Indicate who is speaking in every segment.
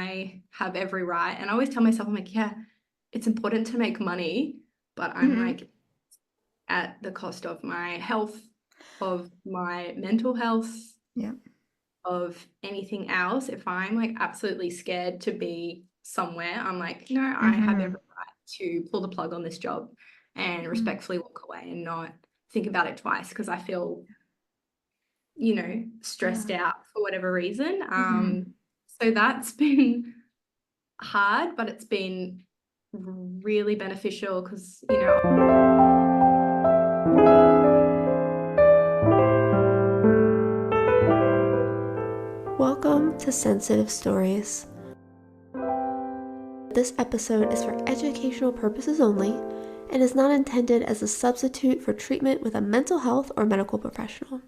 Speaker 1: I have every right. And I always tell myself, I'm like, yeah, it's important to make money, but I'm
Speaker 2: Mhm.
Speaker 1: like at the cost of my health, of my mental health,
Speaker 2: Yeah.
Speaker 1: of anything else. If I'm like absolutely scared to be somewhere, I'm like, no, I have every
Speaker 2: Mhm.
Speaker 1: right to pull the plug on this job and
Speaker 2: Mm.
Speaker 1: respectfully walk away and not think about it twice because I feel, stressed
Speaker 2: Yeah.
Speaker 1: out for whatever reason.
Speaker 2: Mhm.
Speaker 1: So that's been hard, but it's been really beneficial because,
Speaker 2: Welcome to Sensitive Stories. This episode is for educational purposes only and is not intended as a substitute for treatment with a mental health or medical professional.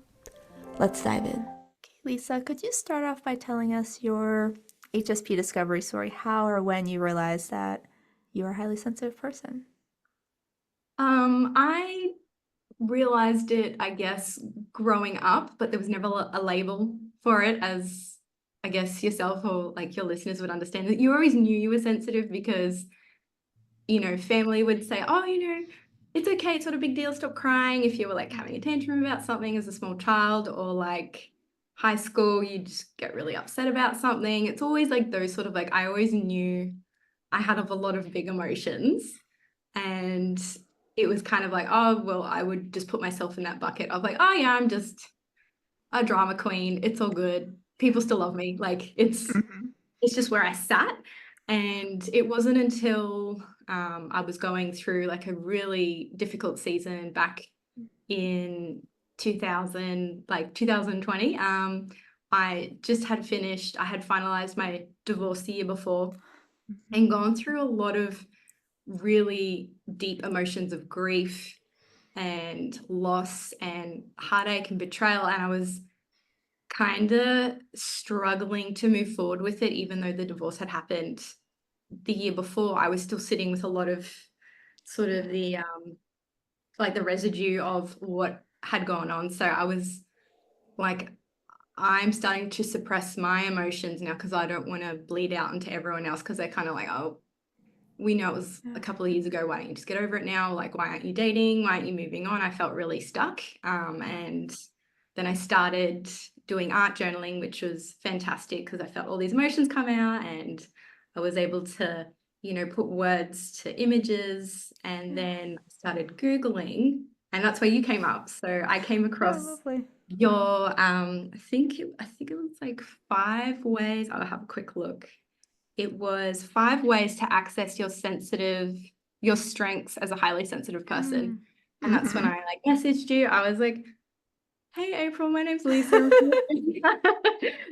Speaker 2: Let's dive in. Okay, Lisa, could you start off by telling us your HSP discovery story, how or when you realized that you're a highly sensitive person?
Speaker 1: I realized it, I guess, growing up, but there was never a label for it, as I guess yourself or like your listeners would understand that you always knew you were sensitive because, family would say, oh, it's okay, it's not a big deal, stop crying if you were like having a tantrum about something as a small child, or like high school, you just get really upset about something. It's always like those sort of like, I always knew I had a lot of big emotions. And it was kind of like, oh, well, I would just put myself in that bucket of like, oh, yeah, I'm just a drama queen. It's all good. People still love me. Like
Speaker 2: Mhm.
Speaker 1: it's just where I sat. And it wasn't until I was going through like a really difficult season back in 2020. I just had finished, I had finalized my divorce the year before and gone through a lot of really deep emotions of grief and loss and heartache and betrayal. And I was kind of struggling to move forward with it, even though the divorce had happened the year before. I was still sitting with a lot of sort of the like the residue of what had gone on. So I was like, I'm starting to suppress my emotions now because I don't want to bleed out into everyone else, because they're kind of like, oh, we know it was a couple of years ago. Why don't you just get over it now? Like, why aren't you dating? Why aren't you moving on? I felt really stuck. And then I started doing art journaling, which was fantastic because I felt all these emotions come out and I was able to, put words to images. And then I started Googling, and that's where you came up. So I came
Speaker 2: Oh,
Speaker 1: across
Speaker 2: lovely.
Speaker 1: your, I think it was like 5 ways. I'll have a quick look. It was 5 ways to access your strengths as a highly sensitive person. And that's when
Speaker 2: Mm-hmm.
Speaker 1: I like messaged you. I was like, hey, April, my name's Lisa.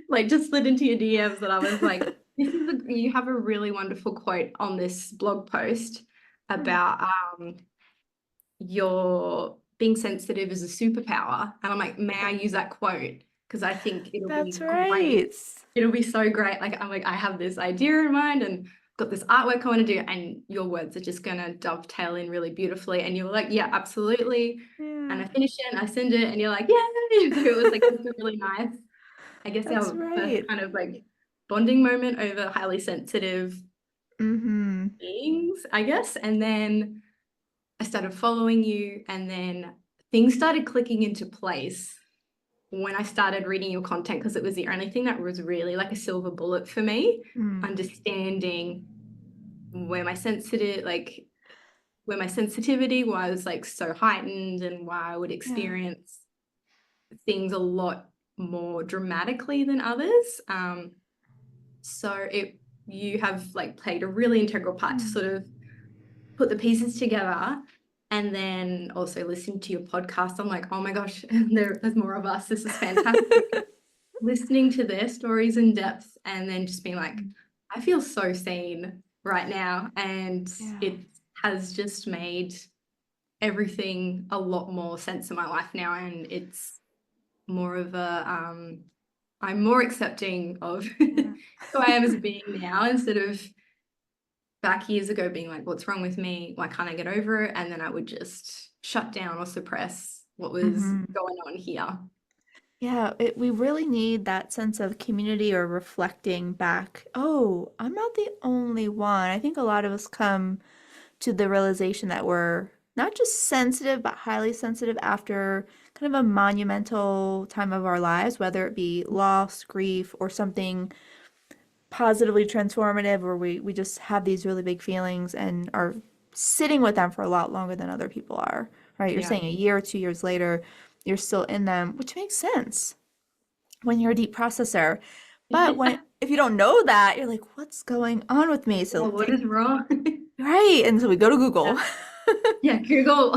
Speaker 1: Like just slid into your DMs, and I was like, you have a really wonderful quote on this blog post about your being sensitive is a superpower. And I'm like, may I use that quote? Because I think it'll
Speaker 2: That's
Speaker 1: be great.
Speaker 2: right.
Speaker 1: It'll be so great. Like, I'm like, I have this idea in mind and got this artwork I want to do, and your words are just gonna dovetail in really beautifully. And you were like, yeah, absolutely. And
Speaker 2: Yeah,
Speaker 1: I finish it and I send it, and you're like, yeah. So it was like really nice. I guess
Speaker 2: that's
Speaker 1: our first
Speaker 2: right.
Speaker 1: kind of like bonding moment over highly sensitive
Speaker 2: Mm-hmm.
Speaker 1: beings, I guess. And then I started following you, and then things started clicking into place when I started reading your content, because it was the only thing that was really like a silver bullet for me,
Speaker 2: Mm.
Speaker 1: understanding where my sensitivity was like so heightened and why I would
Speaker 2: Yeah.
Speaker 1: experience things a lot more dramatically than others. So you have like played a really integral part to
Speaker 2: Mm.
Speaker 1: sort of put the pieces together. And then also listening to your podcast, I'm like, oh my gosh, there's more of us. This is fantastic. Listening to their stories in depth and then just being like, I feel so seen right now. And
Speaker 2: Yeah.
Speaker 1: it has just made everything a lot more sense in my life now. And it's more of I'm more accepting of
Speaker 2: Yeah.
Speaker 1: who I am as a being now, instead of back years ago being like, what's wrong with me? Why can't I get over it? And then I would just shut down or suppress what was
Speaker 2: Mm-hmm.
Speaker 1: going on here.
Speaker 3: Yeah, we really need that sense of community or reflecting back. Oh, I'm not the only one. I think a lot of us come to the realization that we're not just sensitive, but highly sensitive after kind of a monumental time of our lives, whether it be loss, grief, or something positively transformative, where we just have these really big feelings and are sitting with them for a lot longer than other people are, right? You're
Speaker 1: Yeah.
Speaker 3: saying a year or 2 years later, you're still in them, which makes sense when you're a deep processor. But when if you don't know that, you're like, what's going on with me?
Speaker 1: Yeah,
Speaker 3: So
Speaker 1: what is wrong?
Speaker 3: right, and so we go to
Speaker 1: Yeah.
Speaker 3: Google.
Speaker 1: Yeah, Google,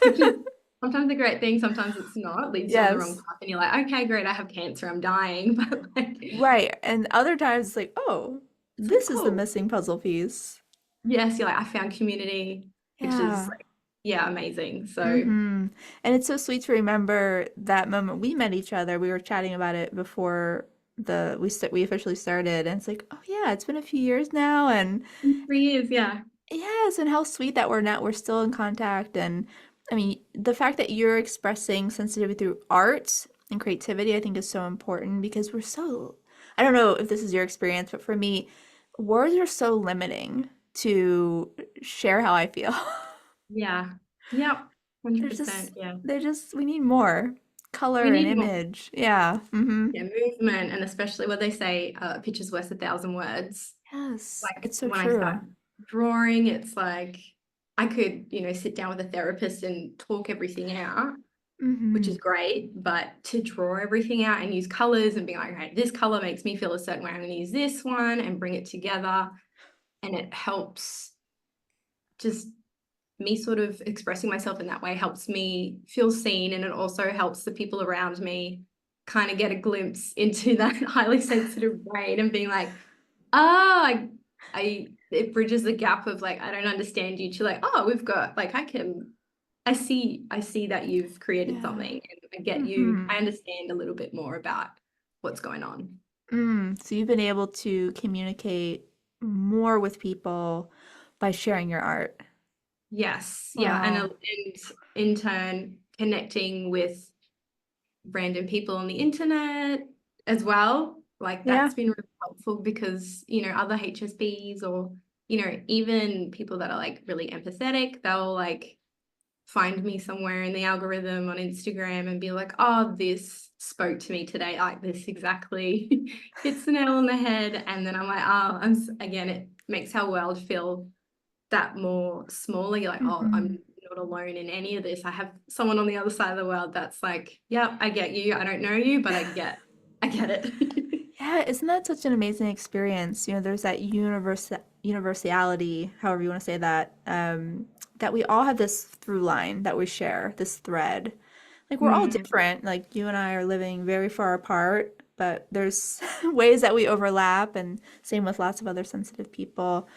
Speaker 1: which is sometimes a great thing, sometimes it's not, leads you on the wrong
Speaker 3: Yes.
Speaker 1: path, and you're like, okay, great, I have cancer, I'm dying. But like,
Speaker 3: Right. And other times it's like, oh,
Speaker 1: it's like,
Speaker 3: this is the
Speaker 1: oh,
Speaker 3: missing puzzle piece.
Speaker 1: yes, you're like, I found community, which is
Speaker 3: Yeah.
Speaker 1: like, yeah, amazing. So
Speaker 3: Mm-hmm. And it's so sweet to remember that moment we met each other. We were chatting about it before we officially started, and it's like, oh yeah, it's been a few years now, and
Speaker 1: 3 years, yeah.
Speaker 3: yes, and how sweet that we're still in contact. And I mean, the fact that you're expressing sensitivity through art and creativity, I think is so important because I don't know if this is your experience, but for me, words are so limiting to share how I feel.
Speaker 1: Yeah. Yep.
Speaker 3: There's just
Speaker 1: 100%. Yeah.
Speaker 3: we need more
Speaker 1: We
Speaker 3: color and
Speaker 1: need more.
Speaker 3: image. Yeah. Mm-hmm.
Speaker 1: Yeah, movement, and especially what they say, a picture's worth 1,000 words.
Speaker 3: Yes,
Speaker 1: Like
Speaker 3: it's so
Speaker 1: when I start
Speaker 3: true.
Speaker 1: drawing, it's like I could, sit down with a therapist and talk everything out, which
Speaker 3: Mm-hmm.
Speaker 1: is great, but to draw everything out and use colors and be like, okay, this color makes me feel a certain way, I'm going to use this one and bring it together. And it helps just me sort of expressing myself in that way helps me feel seen, and it also helps the people around me kind of get a glimpse into that highly sensitive brain and being like, I it bridges the gap of like, I don't understand you to like, oh, we've got like, I see that you've created
Speaker 3: Yeah.
Speaker 1: something, and I get you,
Speaker 3: Mm-hmm.
Speaker 1: I understand a little bit more about what's going on.
Speaker 3: So you've been able to communicate more with people by sharing your art.
Speaker 1: Yes, yeah,
Speaker 3: Wow.
Speaker 1: and in turn connecting with random people on the internet as well. Like
Speaker 3: Yeah.
Speaker 1: that's been really helpful because, other HSPs or, even people that are like really empathetic, they'll like find me somewhere in the algorithm on Instagram and be like, oh, this spoke to me today. Like this exactly hits the nail on the head. And then I'm like, oh, again, it makes our world feel that more smaller. You're like, oh, I'm
Speaker 3: Mm-hmm.
Speaker 1: not alone in any of this. I have someone on the other side of the world that's like, yeah, I get you. I don't know you, but I get it.
Speaker 3: Yeah, isn't that such an amazing experience? You know, there's that universality, however you want to say that, that we all have this through line that we share, this thread. Like we're all
Speaker 1: Mm,
Speaker 3: different. Like you and I are living very far apart, but there's ways that we overlap, and same with lots of other sensitive people.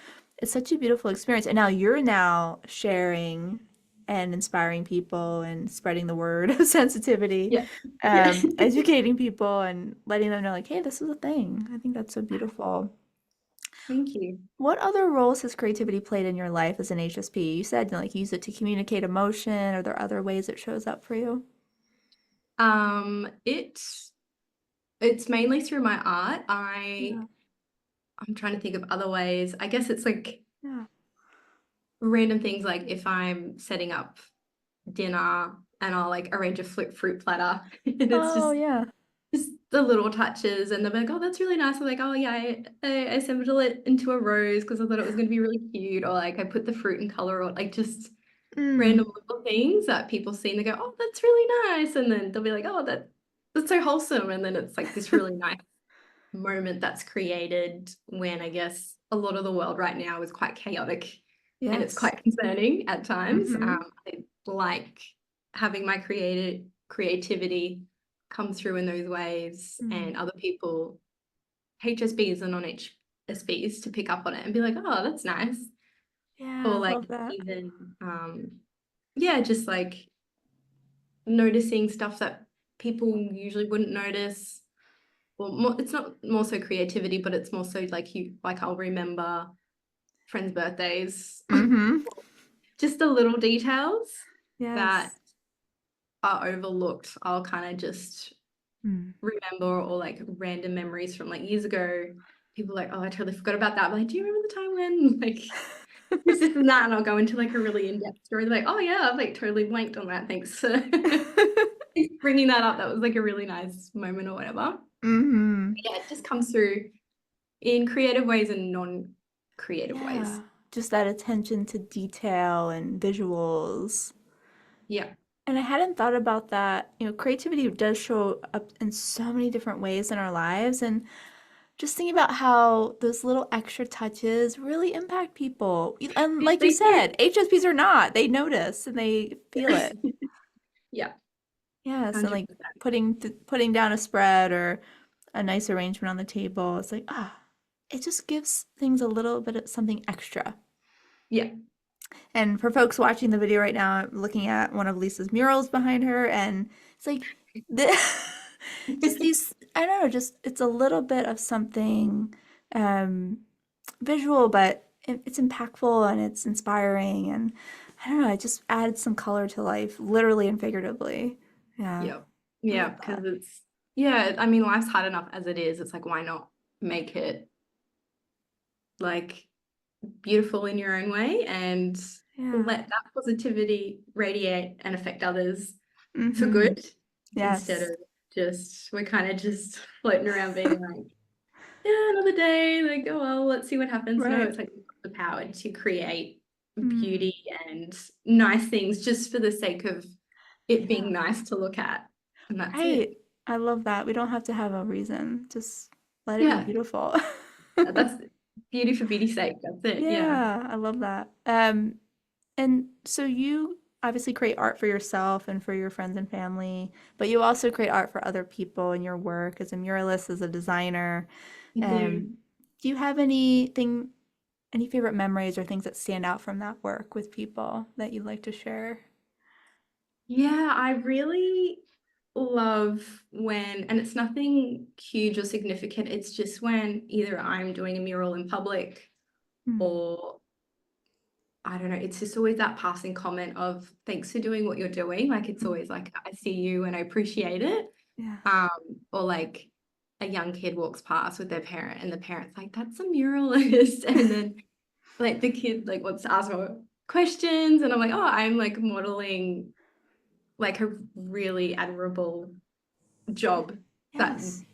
Speaker 3: It's such a beautiful experience. And now sharing and inspiring people and spreading the word of sensitivity,
Speaker 1: yeah. Yeah.
Speaker 3: educating people and letting them know, like, hey, this is a thing. I think that's so beautiful.
Speaker 1: Thank you.
Speaker 3: What other roles has creativity played in your life as an HSP? You said, like, you use it to communicate emotion. Are there other ways it shows up for you?
Speaker 1: Um, it's mainly through my art.
Speaker 3: Yeah.
Speaker 1: I'm trying to think of other ways. I guess it's like
Speaker 3: Yeah.
Speaker 1: random things like if I'm setting up dinner and I'll like arrange a fruit platter and it's
Speaker 3: Oh,
Speaker 1: just
Speaker 3: yeah.
Speaker 1: the little touches, and they'll be like, oh, that's really nice. I'm like, oh yeah, I assembled it into a rose because I thought it was going to be really cute, or like I put the fruit in color, or like just
Speaker 3: Mm.
Speaker 1: random little things that people see and they go, oh, that's really nice, and then they'll be like, oh, that's so wholesome, and then it's like this really nice moment that's created when I guess a lot of the world right now is quite chaotic and it's
Speaker 3: Yes.
Speaker 1: quite concerning at times.
Speaker 3: Mm-hmm.
Speaker 1: I like having my creativity come through in those ways,
Speaker 3: Mm.
Speaker 1: and other people, HSBs and non-HSBs, to pick up on it and be like, oh, that's nice. Or
Speaker 3: Yeah, I
Speaker 1: like
Speaker 3: love that.
Speaker 1: even yeah, just like noticing stuff that people usually wouldn't notice. Well, it's not more so creativity, but it's more so like I'll remember friends' birthdays,
Speaker 3: Mm-hmm.
Speaker 1: just the little details that
Speaker 3: Yes.
Speaker 1: are overlooked. I'll kind of just
Speaker 3: Mm.
Speaker 1: remember, or like random memories from like years ago. People are like, oh, I totally forgot about that. But like, do you remember the time when like this and that? And I'll go into like a really in-depth story. They're like, oh yeah, I've like totally blanked on that. Thanks for bringing that up. That was like a really nice moment or whatever.
Speaker 3: Mm-hmm.
Speaker 1: Yeah, it just comes through in creative ways and non-creative ways.
Speaker 3: Yeah. Just that attention to detail and visuals.
Speaker 1: Yeah.
Speaker 3: And I hadn't thought about that. Creativity does show up in so many different ways in our lives. And just thinking about how those little extra touches really impact people. And like you
Speaker 1: They do.
Speaker 3: said, HSPs are not. They notice and they feel it.
Speaker 1: Yeah,
Speaker 3: Yes, and like
Speaker 1: 100%.
Speaker 3: putting down a spread or a nice arrangement on the table. It's like, it just gives things a little bit of something extra.
Speaker 1: Yeah.
Speaker 3: And for folks watching the video right now, I'm looking at one of Lisa's murals behind her, and it's like the, just these, I don't know, just it's a little bit of something um, visual, but it's impactful and it's inspiring, and I don't know, it just adds some color to life, literally and figuratively. Yeah,
Speaker 1: Yeah.
Speaker 3: I
Speaker 1: Yeah,
Speaker 3: love
Speaker 1: because
Speaker 3: that.
Speaker 1: yeah, I mean, life's hard enough as it is. It's like, why not make it like beautiful in your own way and
Speaker 3: Yeah.
Speaker 1: let that positivity radiate and affect others for
Speaker 3: Mm-hmm.
Speaker 1: good, instead
Speaker 3: Yes.
Speaker 1: of just, we're kind of just floating around being like, yeah, another day, like, oh well, let's see what happens. No,
Speaker 3: Right.
Speaker 1: it's like the power to create
Speaker 3: Mm.
Speaker 1: beauty and nice things just for the sake of it
Speaker 3: Yeah.
Speaker 1: being nice to look at. And that's
Speaker 3: Right.
Speaker 1: it.
Speaker 3: I love that. We don't have to have a reason. Just let it be
Speaker 1: Yeah.
Speaker 3: beautiful.
Speaker 1: That's beauty for beauty's sake. That's it. Yeah.
Speaker 3: Yeah, I love that. And so you obviously create art for yourself and for your friends and family, but you also create art for other people in your work as a muralist, as a designer.
Speaker 1: I do.
Speaker 3: Um, do you have any favorite memories or things that stand out from that work with people that you'd like to share?
Speaker 1: Yeah, I really love when, and it's nothing huge or significant, it's just when either I'm doing a mural in public
Speaker 3: Mm.
Speaker 1: or I don't know, it's just always that passing comment of thanks for doing what you're doing. Like it's
Speaker 3: Mm.
Speaker 1: always like I see you and I appreciate it.
Speaker 3: Yeah.
Speaker 1: Um, or like a young kid walks past with their parent and the parent's like, that's a muralist. And then like the kid like wants to ask more questions and I'm like, oh, I'm like modeling like a really admirable job that
Speaker 3: Yes.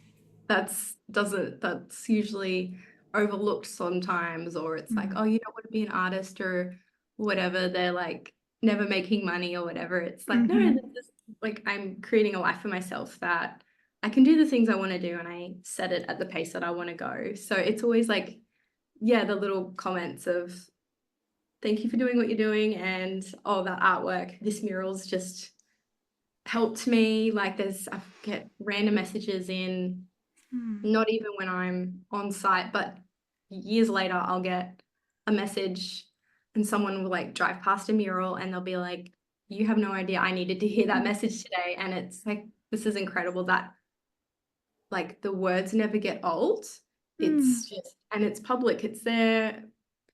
Speaker 1: that's usually overlooked sometimes, or it's like,
Speaker 3: Mm.
Speaker 1: oh, you don't want to be an artist or whatever, they're like never making money or whatever. It's like, no,
Speaker 3: Mm-hmm.
Speaker 1: this is like I'm creating a life for myself that I can do the things I want to do and I set it at the pace that I want to go. So it's always like, yeah, the little comments of thank you for doing what you're doing, and oh, that artwork, this mural's just helped me. Like I get random messages in,
Speaker 3: Mm.
Speaker 1: not even when I'm on site, but years later, I'll get a message and someone will like drive past a mural and they'll be like, you have no idea, I needed to hear that message today. And it's like, this is incredible that like the words never get old.
Speaker 3: Mm.
Speaker 1: It's just, and it's public, it's there.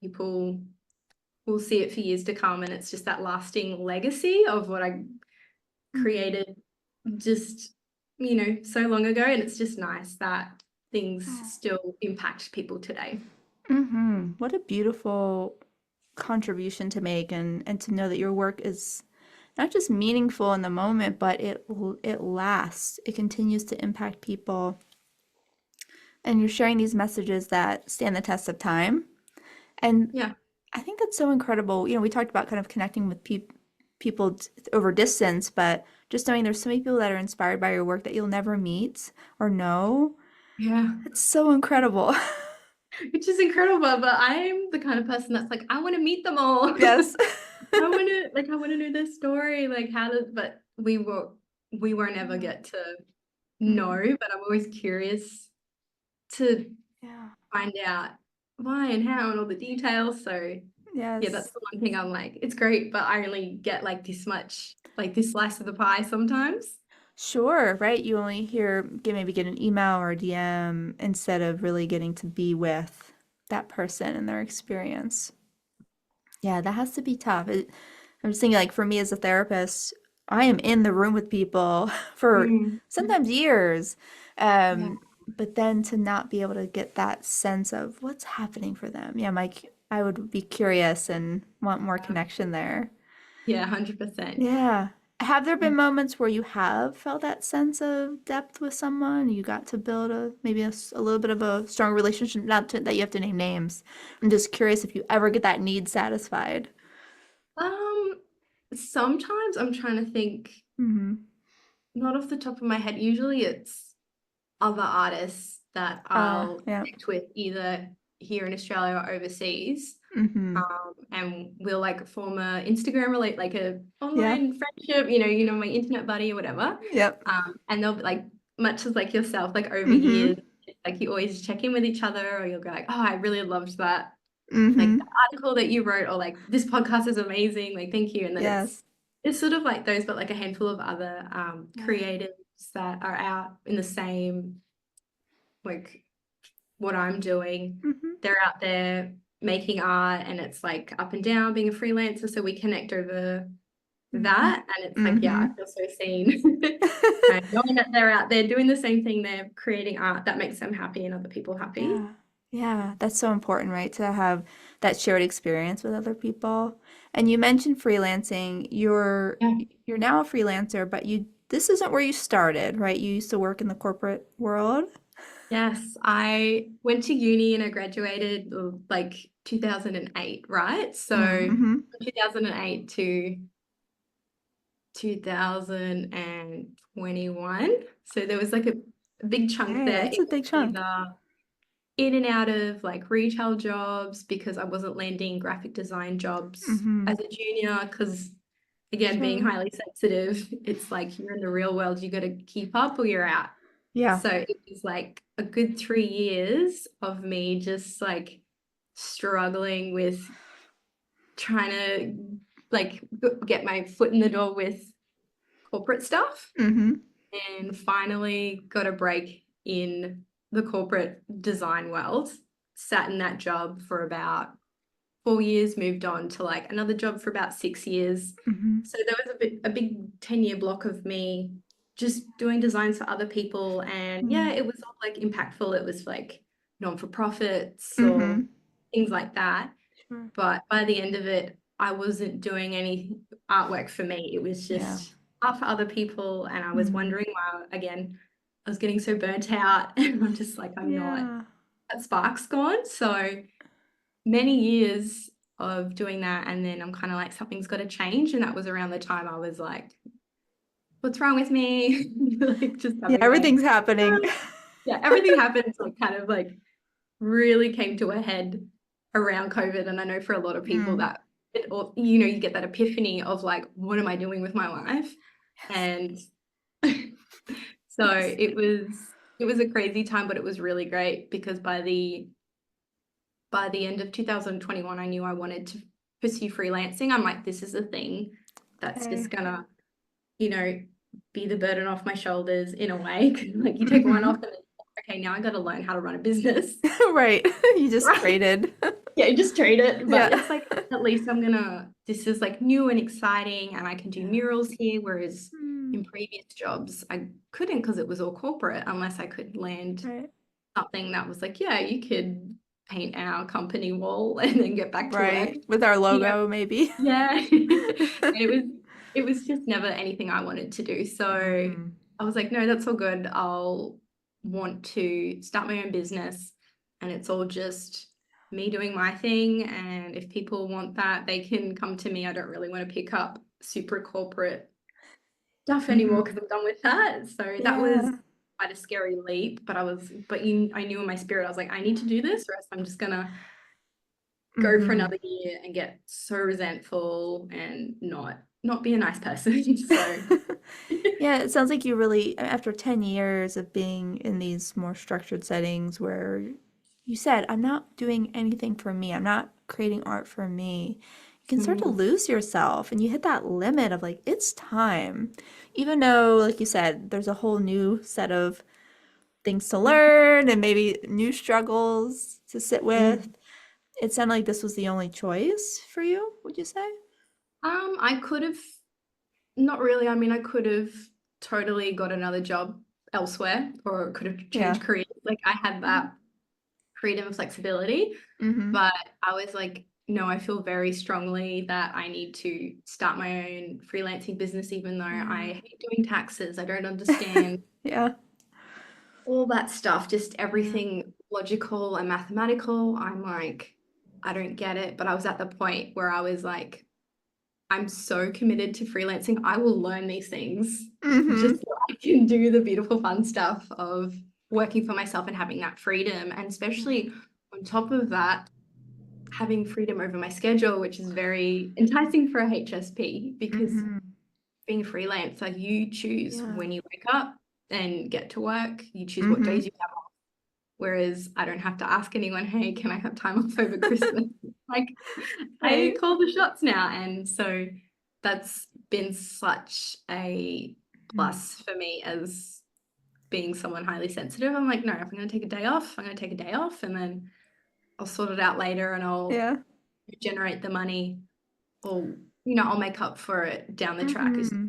Speaker 1: People will see it for years to come. And it's just that lasting legacy of what I
Speaker 3: Mm.
Speaker 1: created just, so long ago. And it's just nice that things
Speaker 3: Oh.
Speaker 1: still impact people today.
Speaker 3: Mm-hmm. What a beautiful contribution to make and to know that your work is not just meaningful in the moment, but it lasts. It continues to impact people. And you're sharing these messages that stand the test of time. And
Speaker 1: Yeah.
Speaker 3: I think that's so incredible. We talked about kind of connecting with people over distance, but just knowing there's so many people that are inspired by your work that you'll never meet or know.
Speaker 1: Yeah.
Speaker 3: It's so incredible.
Speaker 1: Which is incredible. But I'm the kind of person that's like, I want to meet them all.
Speaker 3: Yes.
Speaker 1: I want to know their story. Like but we won't ever
Speaker 3: Yeah.
Speaker 1: get to
Speaker 3: Mm.
Speaker 1: know, but I'm always curious to
Speaker 3: Yeah.
Speaker 1: find out why and how and all the details. So yeah, that's
Speaker 3: Yes.
Speaker 1: the one thing I'm like, it's great, but I only get like this much, like this slice of the pie sometimes.
Speaker 3: Sure, right? You only maybe get an email or a DM instead of really getting to be with that person and their experience. Yeah, that has to be tough. I'm just thinking, like, for me as a therapist, I am in the room with people for
Speaker 1: Mm.
Speaker 3: sometimes years.
Speaker 1: Yeah.
Speaker 3: But then to not be able to get that sense of what's happening for them. Yeah, Mike, I would be curious and want more connection there.
Speaker 1: Yeah, 100%.
Speaker 3: Yeah. Have there been moments where you have felt that sense of depth with someone? You got to build a maybe a little bit of a strong relationship, not that you have to name names. I'm just curious if you ever get that need satisfied.
Speaker 1: Um, Sometimes I'm trying to think,
Speaker 3: Mm-hmm.
Speaker 1: not off the top of my head. Usually it's other artists that I'll
Speaker 3: Yeah.
Speaker 1: connect with either here in Australia or overseas.
Speaker 3: Mm-hmm.
Speaker 1: And we'll like form a Instagram relate like a
Speaker 3: Yeah.
Speaker 1: online friendship, my internet buddy or whatever.
Speaker 3: Yep.
Speaker 1: And they'll be like much as like yourself, like over
Speaker 3: Mm-hmm.
Speaker 1: years, like you always check in with each other, or you'll go like, oh, I really loved that, like
Speaker 3: Mm-hmm.
Speaker 1: that article that you wrote, or like this podcast is amazing, like thank you. And then
Speaker 3: Yes.
Speaker 1: it's sort of like those, but like a handful of other
Speaker 3: Yeah.
Speaker 1: creatives that are out in the same like what I'm doing.
Speaker 3: Mm-hmm.
Speaker 1: They're out there making art, and it's like up and down being a freelancer. So we connect over
Speaker 3: Mm-hmm.
Speaker 1: that. And it's like, yeah,
Speaker 3: Mm-hmm.
Speaker 1: I feel so seen. And knowing that they're out there doing the same thing, they're creating art that makes them happy and other people happy.
Speaker 3: Yeah. Yeah, that's so important, right? To have that shared experience with other people. And you mentioned freelancing.
Speaker 1: Yeah.
Speaker 3: You're now a freelancer, but you this isn't where you started, right? You used to work in the corporate world.
Speaker 1: Yes, I went to uni and I graduated like 2008, right? So
Speaker 3: Mm-hmm.
Speaker 1: 2008 to 2021. So there was like a big chunk
Speaker 3: Hey,
Speaker 1: there.
Speaker 3: that's
Speaker 1: It
Speaker 3: a
Speaker 1: was
Speaker 3: big chunk.
Speaker 1: either in and out of like retail jobs because I wasn't landing graphic design jobs
Speaker 3: Mm-hmm.
Speaker 1: as a junior because again, being
Speaker 3: Sure.
Speaker 1: highly sensitive, it's like you're in the real world, you got to keep up or you're out.
Speaker 3: Yeah.
Speaker 1: So it was like a good 3 years of me just like struggling with trying to like get my foot in the door with corporate stuff,
Speaker 3: Mm-hmm.
Speaker 1: and finally got a break in the corporate design world. Sat in that job for about 4 years, moved on to like another job for about 6 years.
Speaker 3: Mm-hmm.
Speaker 1: So there was a big 10-year block of me just doing designs for other people. And yeah, it was all like impactful. It was like non-for-profits or
Speaker 3: Mm-hmm.
Speaker 1: things like that.
Speaker 3: Sure.
Speaker 1: But by the end of it, I wasn't doing any artwork for me. It was
Speaker 3: Yeah.
Speaker 1: just art for other people. And I was
Speaker 3: Mm-hmm.
Speaker 1: wondering why, again, I was getting so burnt out. And I'm just like, I'm not,
Speaker 3: Yeah.
Speaker 1: that spark's gone. So many years of doing that. And then I'm kind of like, something's got to change. And that was around the time I was like, what's wrong with me? Like just
Speaker 3: Yeah,
Speaker 1: having like,
Speaker 3: everything's happening.
Speaker 1: yeah, everything happened. So it kind of like really came to a head around COVID. And I know for a lot of people
Speaker 3: Mm.
Speaker 1: that or you get that epiphany of like, what am I doing with my life?
Speaker 3: Yes.
Speaker 1: And so
Speaker 3: Yes.
Speaker 1: it was a crazy time, but it was really great because by the end of 2021, I knew I wanted to pursue freelancing. I'm like, this is a thing that's
Speaker 3: Okay.
Speaker 1: just gonna, you know, be the burden off my shoulders in a way. 'Cause, like you take one
Speaker 3: Mm-hmm.
Speaker 1: off and then, okay, now I got to learn how to run a business.
Speaker 3: Right. You just
Speaker 1: Right.
Speaker 3: traded.
Speaker 1: Yeah, you just trade it. But
Speaker 3: Yeah.
Speaker 1: it's like, at least this is like new and exciting and I can do
Speaker 3: Yeah.
Speaker 1: murals here. Whereas
Speaker 3: Mm.
Speaker 1: in previous jobs, I couldn't because it was all corporate unless I could land
Speaker 3: Right.
Speaker 1: something that was like, yeah, you could paint our company wall and then get back to work.
Speaker 3: Right. With our
Speaker 1: You know,
Speaker 3: logo, maybe.
Speaker 1: yeah. And it was just never anything I wanted to do. So
Speaker 3: Mm.
Speaker 1: I was like, no, that's all good. I'll want to start my own business and it's all just me doing my thing. And if people want that, they can come to me. I don't really want to pick up super corporate stuff anymore
Speaker 3: Mm-hmm.
Speaker 1: because I'm done with that. So that was
Speaker 3: Yeah.
Speaker 1: quite a scary leap, but I knew in my spirit, I was like, I need to do this or else I'm just gonna go for
Speaker 3: Mm-hmm.
Speaker 1: another year and get so resentful and not be a nice person. So
Speaker 3: Yeah, it sounds like you really, after 10 years of being in these more structured settings where you said, I'm not doing anything for me, I'm not creating art for me, you can start to
Speaker 1: mm,
Speaker 3: lose yourself and you hit that limit of like, it's time. Even though, like you said, there's a whole new set of things to learn and maybe new struggles to sit with.
Speaker 1: mm.
Speaker 3: It sounded like this was the only choice for you, would you say?
Speaker 1: I could have Not really. I mean, I could have totally got another job elsewhere or could have
Speaker 3: Yeah.
Speaker 1: changed careers. Like I had that freedom and flexibility,
Speaker 3: Mm-hmm.
Speaker 1: but I was like, no, I feel very strongly that I need to start my own freelancing business, even though I hate doing taxes. I don't understand
Speaker 3: Yeah.
Speaker 1: all that stuff, just
Speaker 3: Yeah.
Speaker 1: everything logical and mathematical. I'm like, I don't get it. But I was at the point where I was like, I'm so committed to freelancing. I will learn these things
Speaker 3: Mm-hmm.
Speaker 1: just so I can do the beautiful, fun stuff of working for myself and having that freedom. And especially on top of that, having freedom over my schedule, which is very enticing for a HSP because
Speaker 3: Mm-hmm.
Speaker 1: being a freelancer, you choose
Speaker 3: Yeah.
Speaker 1: when you wake up and get to work. You choose what
Speaker 3: Mm-hmm.
Speaker 1: days you have off. Whereas I don't have to ask anyone, hey, can I have time off over Christmas? Like I
Speaker 3: Right.
Speaker 1: call the shots now. And so that's been such a plus for me as being someone highly sensitive. I'm like, no, if I'm going to take a day off, I'm going to take a day off and then I'll sort it out later and I'll
Speaker 3: Yeah.
Speaker 1: generate the money or, you know, I'll make up for it down the track. Is
Speaker 3: Mm-hmm.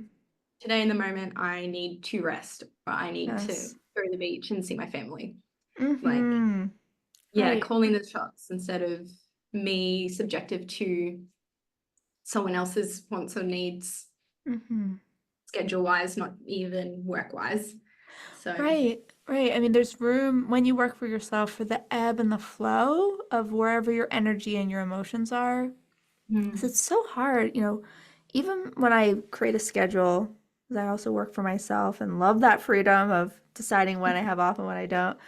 Speaker 1: today in the moment, I need to rest or I need to
Speaker 3: Yes.
Speaker 1: go to the beach and see my family. Like,
Speaker 3: Mm-hmm.
Speaker 1: yeah,
Speaker 3: Right.
Speaker 1: calling the shots instead of me subjective to someone else's wants or needs
Speaker 3: Mm-hmm.
Speaker 1: schedule wise, not even work wise. So,
Speaker 3: Right, right. I mean, there's room when you work for yourself for the ebb and the flow of wherever your energy and your emotions are. 'Cause it's so hard, even when I create a schedule, 'cause I also work for myself and love that freedom of deciding when I have off and when I don't.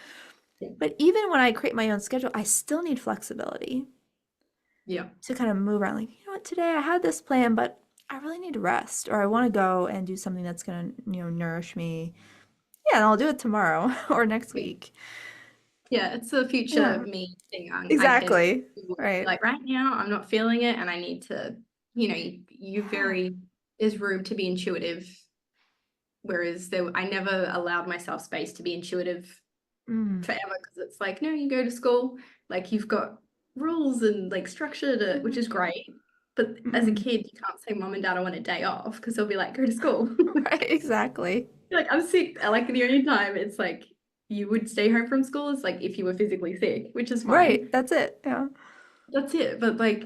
Speaker 3: But even when I create my own schedule, I still need flexibility
Speaker 1: yeah,
Speaker 3: to kind of move around. Like, you know what, today I had this plan, but I really need to rest, or I want to go and do something that's going to, nourish me. Yeah, and I'll do it tomorrow or next
Speaker 1: yeah,
Speaker 3: week.
Speaker 1: yeah. It's a future
Speaker 3: Yeah,
Speaker 1: me thing. I can
Speaker 3: exactly.
Speaker 1: be
Speaker 3: Right.
Speaker 1: like right now, I'm not feeling it, and I need to, you know,
Speaker 3: Yeah.
Speaker 1: there's room to be intuitive. Whereas I never allowed myself space to be intuitive
Speaker 3: Mm.
Speaker 1: forever because it's like, no, you go to school, like you've got rules and like structure to, which is great. But as a
Speaker 3: Mm.
Speaker 1: kid, you can't say mom and dad, I want a day off because they'll be like, go to school.
Speaker 3: Right, exactly.
Speaker 1: Like I'm sick. Like the only time it's like you would stay home from school is like if you were physically sick, which is
Speaker 3: Right,
Speaker 1: fine.
Speaker 3: that's it. Yeah.
Speaker 1: That's it. But like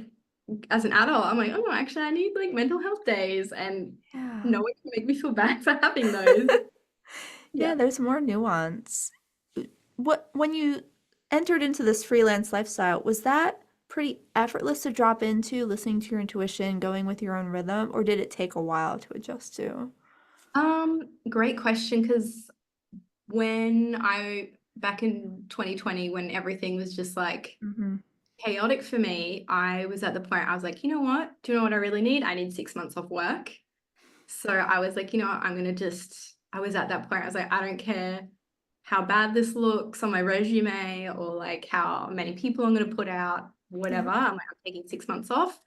Speaker 1: as an adult, I'm like, oh no, actually I need like mental health days and
Speaker 3: Yeah.
Speaker 1: no one can make me feel bad for having those.
Speaker 3: Yeah,
Speaker 1: Yeah.
Speaker 3: there's more nuance. When you entered into this freelance lifestyle, was that pretty effortless to drop into, listening to your intuition, going with your own rhythm, or did it take a while to adjust to?
Speaker 1: Great question because back in 2020 when everything was just like
Speaker 3: Mm-hmm.
Speaker 1: chaotic for me, I was at the point I was like, you know what? Do you know what I really need? I need 6 months off work. So I was like, you know what? I was at that point. I was like, I don't care how bad this looks on my resume or like how many people I'm going to put out,
Speaker 3: Yeah.
Speaker 1: whatever. I'm like, I'm taking 6 months off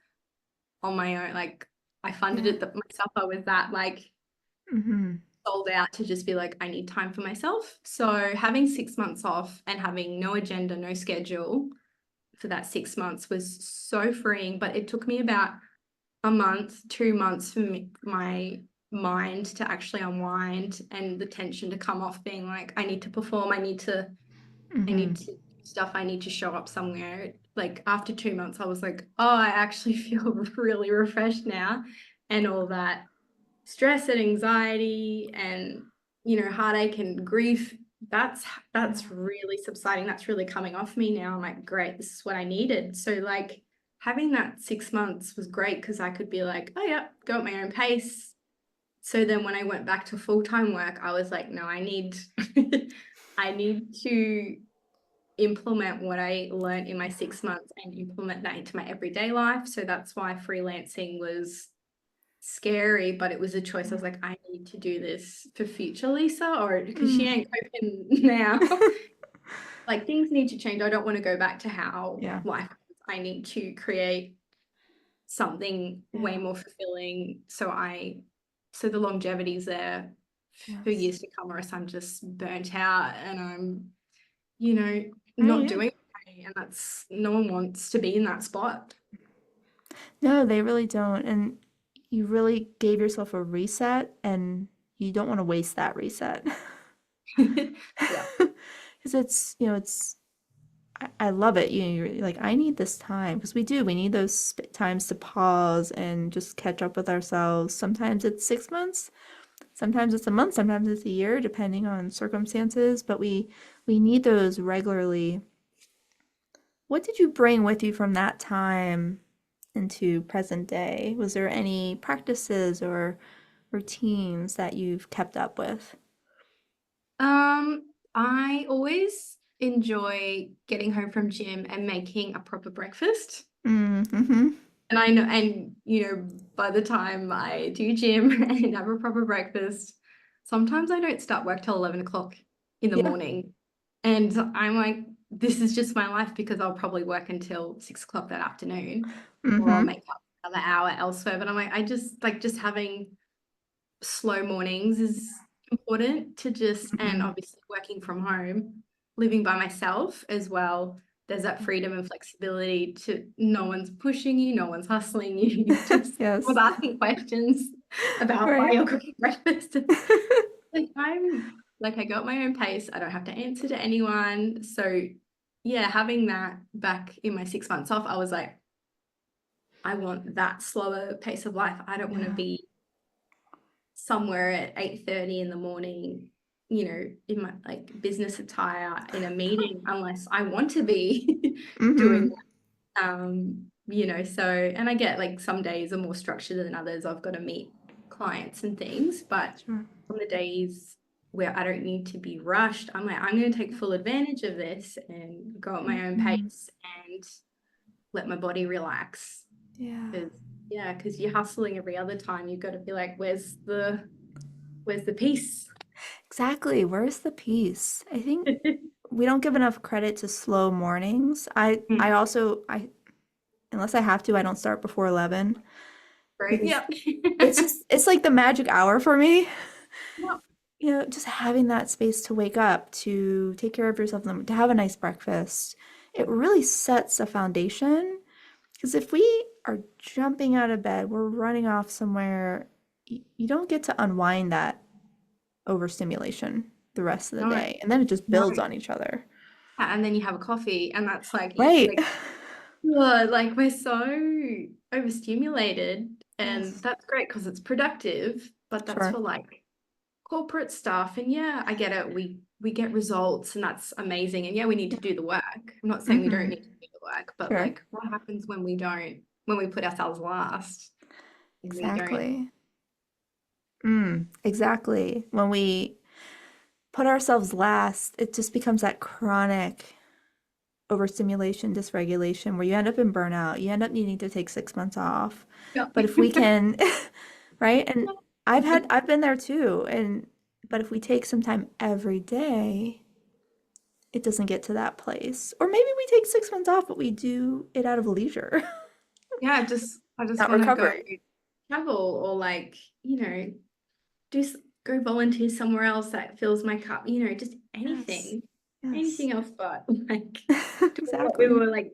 Speaker 1: on my own. Like I funded
Speaker 3: Yeah.
Speaker 1: it myself. I was that like
Speaker 3: Mm-hmm.
Speaker 1: sold out to just be like, I need time for myself. So having 6 months off and having no agenda, no schedule for that 6 months was so freeing. But it took me about a month, 2 months for my mind to actually unwind and the tension to come off being like, I need to perform, I
Speaker 3: Mm-hmm.
Speaker 1: need to do stuff, I need to show up somewhere. Like after 2 months, I was like, oh, I actually feel really refreshed now. And all that stress and anxiety and heartache and grief that's
Speaker 3: Yeah.
Speaker 1: really subsiding, that's really coming off me now. I'm like, great, this is what I needed. So like having that 6 months was great because I could be like, oh yeah, go at my own pace. So then when I went back to full-time work, I was like, no, I need I need to implement what I learned in my 6 months and implement that into my everyday life. So that's why freelancing was scary, but it was a choice. I was like, I need to do this for future Lisa, or because she
Speaker 3: Mm.
Speaker 1: ain't coping now. Like things need to change. I don't want to go back to how
Speaker 3: Yeah.
Speaker 1: life was. I need to create something way
Speaker 3: Yeah.
Speaker 1: more fulfilling. So the longevity's there for
Speaker 3: Yes.
Speaker 1: years to come, or else I'm just burnt out and I'm, you know, not
Speaker 3: Right.
Speaker 1: doing okay. And that's no one wants to be in that spot.
Speaker 3: No, they really don't. And you really gave yourself a reset, and you don't want to waste that reset.
Speaker 1: Yeah.
Speaker 3: Because it's, I love it. You're like, I need this time because we need those times to pause and just catch up with ourselves. Sometimes it's 6 months, sometimes it's a month, sometimes it's a year, depending on circumstances, but we need those regularly. What did you bring with you from that time into present day? Was there any practices or routines that you've kept up with?
Speaker 1: I always enjoy getting home from gym and making a proper breakfast.
Speaker 3: Mm-hmm.
Speaker 1: And I know, and by the time I do gym and have a proper breakfast, sometimes I don't start work till 11 o'clock in the
Speaker 3: Yeah.
Speaker 1: morning. And I'm like, this is just my life because I'll probably work until 6 o'clock that afternoon, or I'll
Speaker 3: Mm-hmm.
Speaker 1: make up another hour elsewhere. But I'm like, I just like just having slow mornings is important to just, and
Speaker 3: Mm-hmm.
Speaker 1: obviously working from home, living by myself as well. There's that freedom and flexibility to no one's pushing you, no one's hustling you. You just was
Speaker 3: Yes.
Speaker 1: asking questions about why
Speaker 3: Right.
Speaker 1: you're cooking breakfast. Like I'm like I got my own pace. I don't have to answer to anyone. So yeah, having that back in my 6 months off, I was like, I want that slower pace of life. I don't want to
Speaker 3: Yeah.
Speaker 1: be somewhere at 8:30 in the morning, in my like business attire in a meeting unless I want to be doing
Speaker 3: Mm-hmm.
Speaker 1: so, and I get like some days are more structured than others. I've got to meet clients and things, but
Speaker 3: Sure.
Speaker 1: on the days where I don't need to be rushed, I'm like, I'm going to take full advantage of this and go at my own
Speaker 3: Mm-hmm.
Speaker 1: pace and let my body relax.
Speaker 3: Yeah.
Speaker 1: Because yeah, because you're hustling every other time. You've got to be like, where's the peace?
Speaker 3: Exactly. Where's the peace? I think we don't give enough credit to slow mornings. I
Speaker 1: Mm,
Speaker 3: also I unless I have to, I don't start before 11
Speaker 1: Right.
Speaker 3: because
Speaker 1: Yep.
Speaker 3: it's like the magic hour for me.
Speaker 1: Yep.
Speaker 3: Just having that space to wake up, to take care of yourself, to have a nice breakfast. It really sets a foundation because if we are jumping out of bed, we're running off somewhere, you don't get to unwind that overstimulation the rest of the
Speaker 1: No,
Speaker 3: day. And then it just
Speaker 1: no.
Speaker 3: builds on each other.
Speaker 1: And then you have a coffee, and that's like
Speaker 3: Right.
Speaker 1: like ugh, like we're so overstimulated, and
Speaker 3: Yes.
Speaker 1: that's great because it's productive, but that's
Speaker 3: Sure.
Speaker 1: for like corporate stuff. And yeah, I get it. We get results, and that's amazing. And yeah, we need
Speaker 3: Yeah.
Speaker 1: to do the work. I'm not saying we don't
Speaker 3: Mm-hmm.
Speaker 1: need to do the work, but
Speaker 3: Sure.
Speaker 1: like what happens when we don't, when we put ourselves last and we don't.
Speaker 3: Exactly. Exactly. When we put ourselves last, it just becomes that chronic overstimulation, dysregulation, where you end up in burnout. You end up needing to take 6 months off.
Speaker 1: Yeah.
Speaker 3: But if we can, right? And I've been there too. But if we take some time every day, it doesn't get to that place. Or maybe we take 6 months off, but we do it out of leisure,
Speaker 1: Yeah, I just
Speaker 3: not
Speaker 1: want to go
Speaker 3: recovery.
Speaker 1: travel or like, do go volunteer somewhere else that fills my cup, just
Speaker 3: Yes. Yes.
Speaker 1: anything else but like doing what we
Speaker 3: Exactly.
Speaker 1: were like,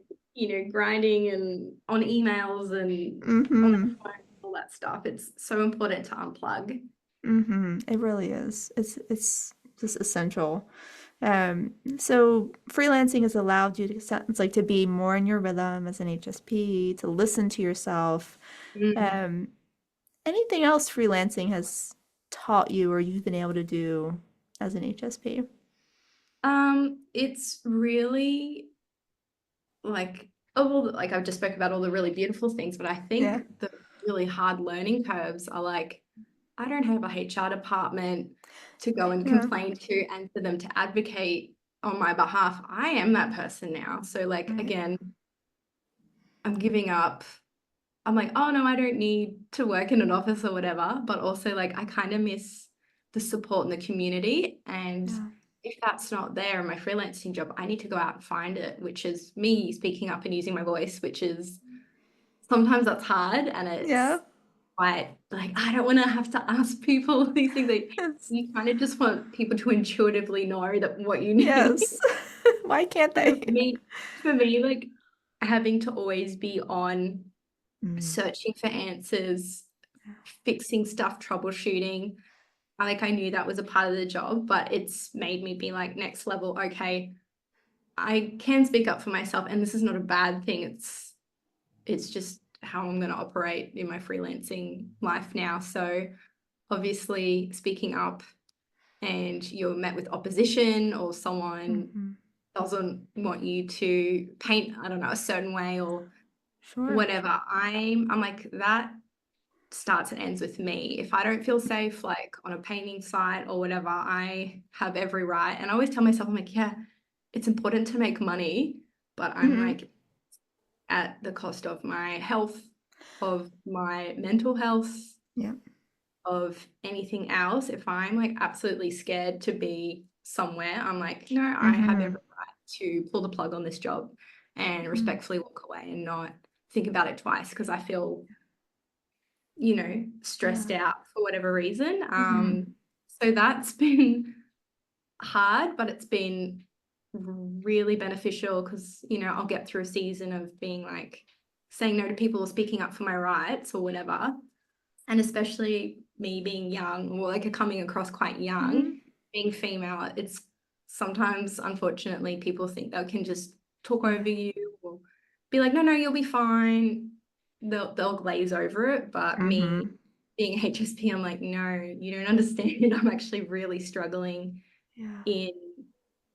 Speaker 1: grinding and on emails and on the
Speaker 3: Mm-hmm.
Speaker 1: phone, all that stuff. It's so important to unplug.
Speaker 3: Mm-hmm. It really is. It's just essential. So freelancing has allowed you to, sounds like, to be more in your rhythm as an HSP, to listen to yourself.
Speaker 1: Mm.
Speaker 3: Um, Anything else freelancing has taught you or you've been able to do as an HSP?
Speaker 1: It's really like, oh, well, like I've just spoke about all the really beautiful things, but I
Speaker 3: Yeah.
Speaker 1: think the really hard learning curves are like, I don't have a HR department to go and
Speaker 3: Yeah.
Speaker 1: complain to and for them to advocate on my behalf. I am that person now. So like
Speaker 3: Right.
Speaker 1: again, I'm giving up. I'm like, oh no, I don't need to work in an office or whatever. But also like I kind of miss the support in the community. And
Speaker 3: Yeah.
Speaker 1: if that's not there in my freelancing job, I need to go out and find it, which is me speaking up and using my voice, which is sometimes that's hard and
Speaker 3: Yeah.
Speaker 1: it's quite like I don't want to have to ask people these things. Like,
Speaker 3: Yes.
Speaker 1: you kind of just want people to intuitively know that what you need.
Speaker 3: Yes. Why can't
Speaker 1: So
Speaker 3: they?
Speaker 1: for me, like having to always be on
Speaker 3: Mm.
Speaker 1: searching for answers fixing stuff, troubleshooting. I knew that was a part of the job, but it's made me be like, next level, okay, I can speak up for myself, and this is not a bad thing. It's just how I'm going to operate in my freelancing life now. So obviously speaking up and you're met with opposition, or someone
Speaker 3: Mm-hmm.
Speaker 1: doesn't want you to paint, I don't know, a certain way or
Speaker 3: Sure.
Speaker 1: whatever, I'm like, that starts and ends with me. If I don't feel safe, like on a painting site or whatever, I have every right. And I always tell myself, I'm like, yeah, it's important to make money, but I'm
Speaker 3: Mm-hmm.
Speaker 1: like, at the cost of my health, of my mental health,
Speaker 3: Yeah.
Speaker 1: of anything else. If I'm like absolutely scared to be somewhere, I'm like, no, I have
Speaker 3: Mm-hmm.
Speaker 1: every right to pull the plug on this job and
Speaker 3: Mm-hmm.
Speaker 1: respectfully walk away and not think about it twice, because I feel, stressed
Speaker 3: Yeah.
Speaker 1: out for whatever reason.
Speaker 3: Mm-hmm.
Speaker 1: So that's been hard, but it's been really beneficial, because, I'll get through a season of being like saying no to people or speaking up for my rights or whatever. And especially me being young, or like coming across quite
Speaker 3: Mm-hmm.
Speaker 1: young, being female, it's sometimes, unfortunately, people think they can just talk over you or be like, no, no, you'll be fine. They'll glaze over it. But me
Speaker 3: Mm-hmm.
Speaker 1: being HSP, I'm like, no, you don't understand. I'm actually really struggling
Speaker 3: Yeah.
Speaker 1: in